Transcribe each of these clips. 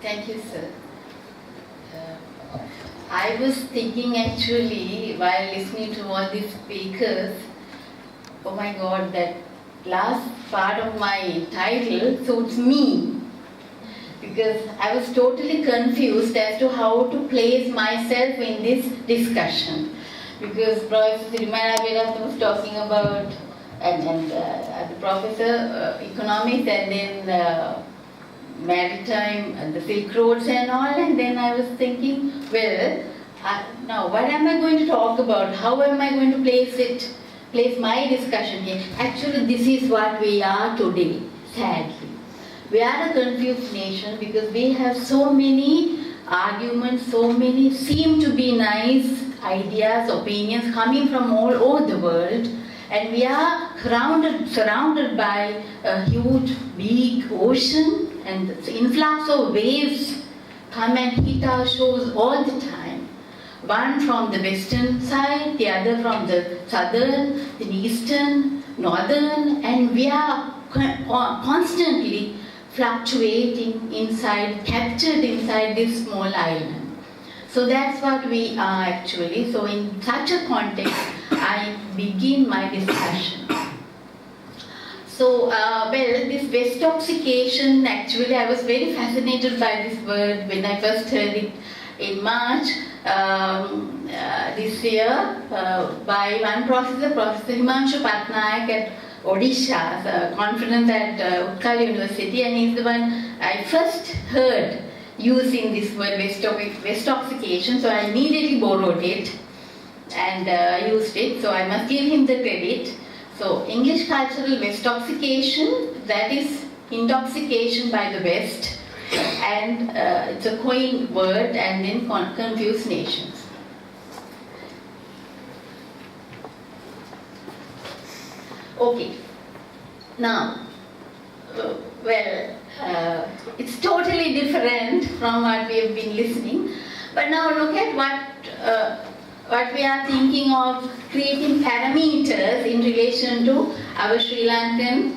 Thank you, sir. I was thinking actually while listening to all these speakers, oh my God, that last part of my title suits me, because I was totally confused as to how to place myself in this discussion. Because Professor Sirimanabela was talking about, and the professor economics, and then maritime and the Silk Roads and all, and then I was thinking, well, now what am I going to talk about? How am I going to place my discussion here? Actually, this is what we are today, sadly. We are a confused nation because we have so many arguments, so many seem to be nice ideas, opinions coming from all over the world, and we are surrounded by a huge, big ocean, and the influx of waves come and hit our shores all the time. One from the western side, the other from the southern, the eastern, northern, and we are constantly fluctuating inside, captured inside this small island. So that's what we are actually. So in such a context, I begin my discussion. So, this Westoxication, actually I was very fascinated by this word when I first heard it in March this year by one professor, Professor Asantha Aththanayake at Odisha, conference at Utkal University, and he's the one I first heard using this word Westoxication, so I immediately borrowed it and used it, so I must give him the credit. So, English cultural Westoxication, that is intoxication by the West, and it's a coined word, and then confused nations. Okay, now, it's totally different from what we have been listening, but now look at what we are thinking of creating parameters in relation to our Sri Lankan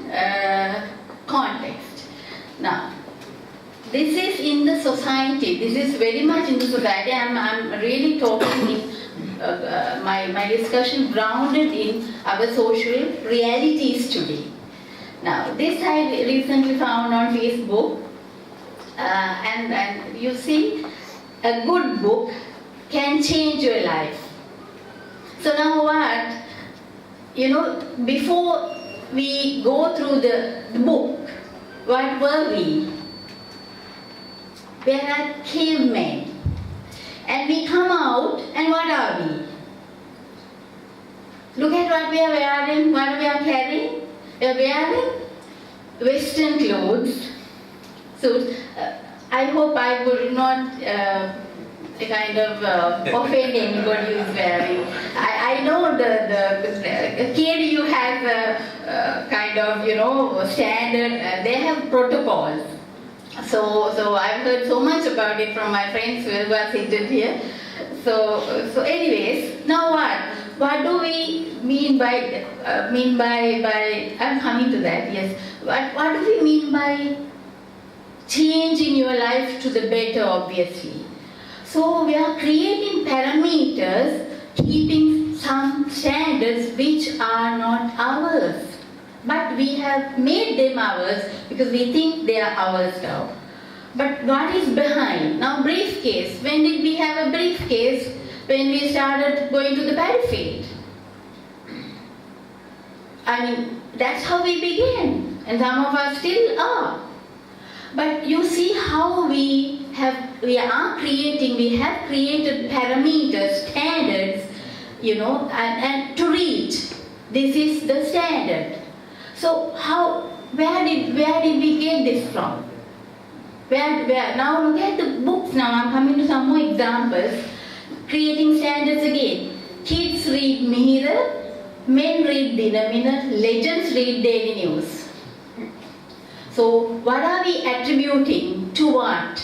context. Now, this is in the society, this is very much in the society. I'm really talking in my discussion grounded in our social realities today. Now, this I recently found on Facebook, and you see, a good book can change your life. So now what, before we go through the book, what were we? We are cavemen. And we come out, and what are we? Look at what we are wearing, what we are carrying. We are wearing Western clothes. So I hope I would not offend anybody who is wearing. I know the KDU has a standard, they have protocols. So I've heard so much about it from my friends who are seated here. So anyways, now what? What do we mean by I'm coming to that, yes. What do we mean by change in your life to the better, obviously? So we are creating parameters, keeping some standards which are not ours. But we have made them ours because we think they are ours now. But what is behind? Now, briefcase. When did we have a briefcase? When we started going to the battlefield. I mean, that's how we began. And some of us still are. But you see how we have created parameters, standards, and to reach. This is the standard. So where did we get this from? Where? Now look at the books now. I'm coming to some more examples. Creating standards again. Kids read Mihira, men read Dinamina, legends read daily news. So what are we attributing to what?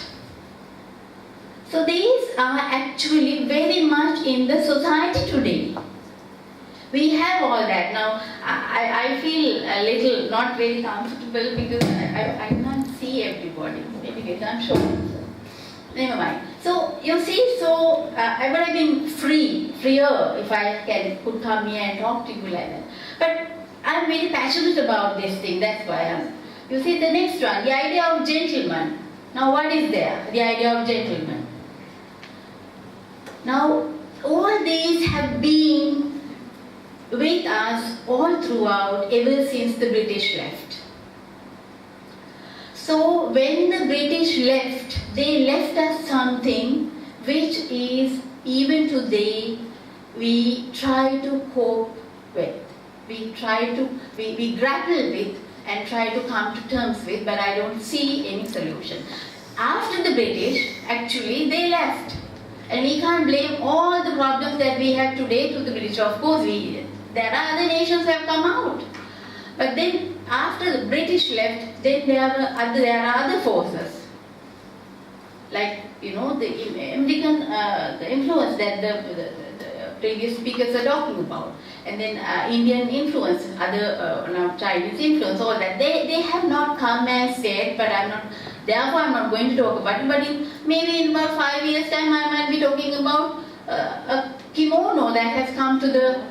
So these are actually very much in the society today. We have all that. Now, I feel a little not very comfortable because I can't see everybody. Anyways, I'm sure. Never mind. So you see, I would have been freer if I could come here and talk to you like that. But I'm very passionate about this thing. That's why I'm. You see the next one, the idea of gentleman. Now what is there? The idea of gentleman. Now all these have been with us all throughout ever since the British left. So when the British left, they left us something which is even today we try to cope with. We grapple with and try to come to terms with, but I don't see any solution. After the British, actually they left. And we can't blame all the problems that we have today to the British. Of course, there are other nations who have come out. But then after the British left, then there are other forces. Like, the American the influence that the previous speakers are talking about. And then Indian influence, now Chinese influence, all that. They have not come and said, but therefore I'm not going to talk about it. But maybe in about 5 years' time, I might be talking about a kimono that has come to the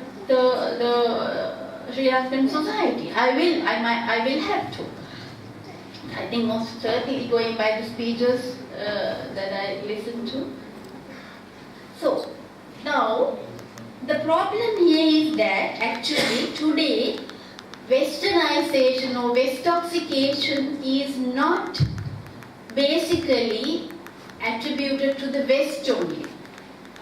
Sri Lankan society. I will have to. I think most certainly going by the speeches that I listened to. So now the problem here is that actually today Westernization or Westoxication is not basically attributed to the West only.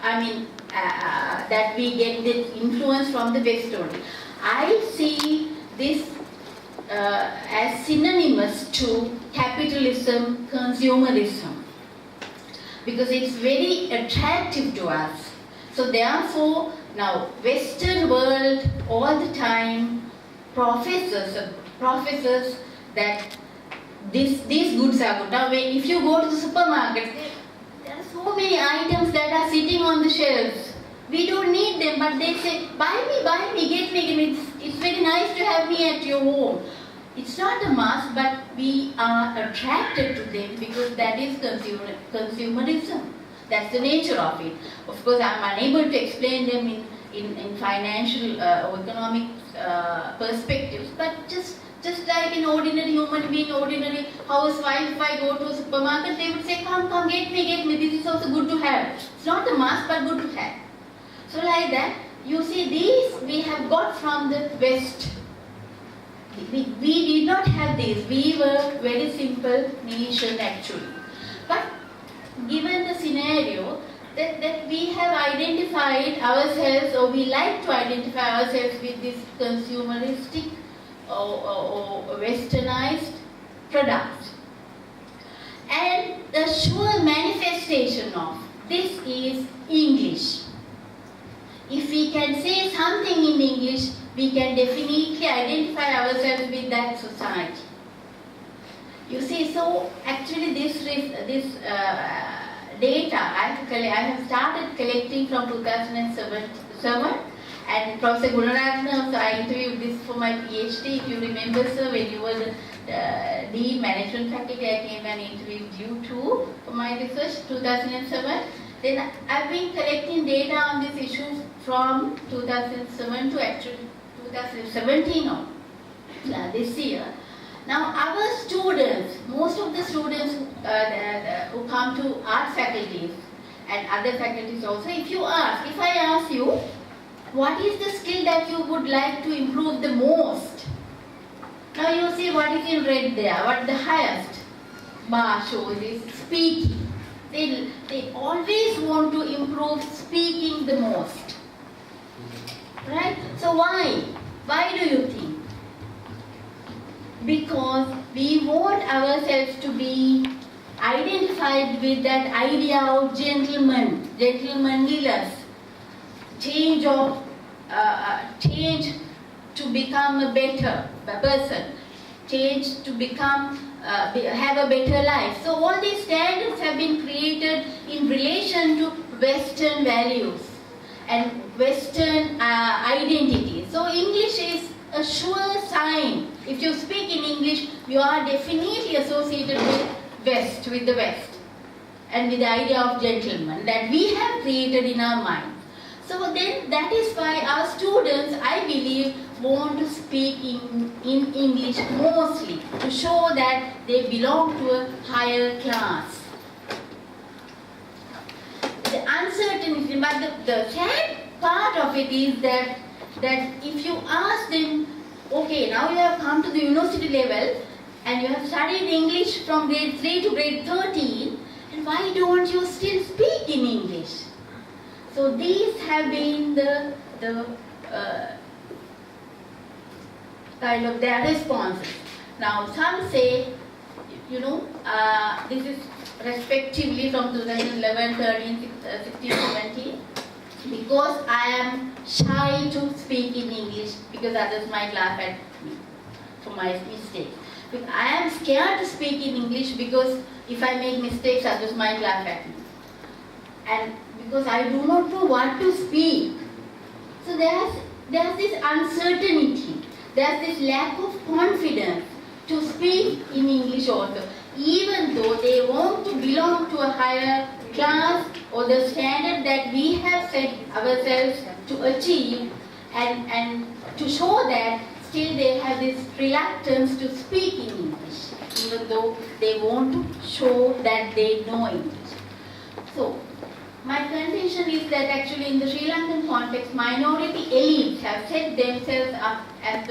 I mean that we get the influence from the West only. I see this as synonymous to capitalism, consumerism, because it's very attractive to us. So therefore, now Western world all the time professes that these goods are good. Now if you go to the supermarket, there are so many items that are sitting on the shelves. We don't need them, but they say, buy me, get me. It's very nice to have me at your home. It's not a must, but we are attracted to them because that is consumerism. That's the nature of it. Of course, I'm unable to explain them in financial or economic perspectives, but just like an ordinary human being, ordinary housewife, if I go to a supermarket, they would say, come, get me. This is also good to have. It's not a must, but good to have. So like that, you see, these we have got from the West. We did not have these. We were very simple nation actually. But given the scenario that we have identified ourselves, or we like to identify ourselves with this consumeristic or westernized products. And the sure manifestation of this is English. If we can say something in English, we can definitely identify ourselves with that society. You see, so actually this data I have started collecting from 2007, and Professor Gunaratna, so I interviewed this for my PhD. If you remember, sir, when you were the Dean Management Faculty, I came and interviewed you too for my research, 2007. Then I've been collecting data on these issues from 2007 to actually 2017 on this year. Now our students, most of the students who come to art faculties and other faculties also, if I ask you, what is the skill that you would like to improve the most? Now you see what is in red there, what the highest bar shows is speaking. They always want to improve speaking the most. Right? So why? Why do you think? Because we want ourselves to be identified with that idea of gentlemanliness, change to become a better person, change to become have a better life. So all these standards have been created in relation to Western values and Western identity. So English is a sure sign. If you speak in English, you are definitely associated with the West. and with the idea of gentleman that we have created in our mind. So then that is why our students, I believe, want to speak in English mostly to show that they belong to a higher class. The uncertainty, but the sad part of it is that if you ask them, okay, now you have come to the university level and you have studied English from grade 3 to grade 13, and why don't you still speak in English? So these have been the kind of their responses. Now some say, this is respectively from 2011, 13, 16, 17, because I am shy to speak in English because others might laugh at me for my mistakes. But I am scared to speak in English because if I make mistakes, others might laugh at me. And because I do not know what to speak. So there's this uncertainty, there's this lack of confidence to speak in English also, even though they want to belong to a higher class or the standard that we have set ourselves to achieve, and to show that still they have this reluctance to speak in English, even though they want to show that they know English. So my contention is that actually in the Sri Lankan context, minority elites have set themselves up as the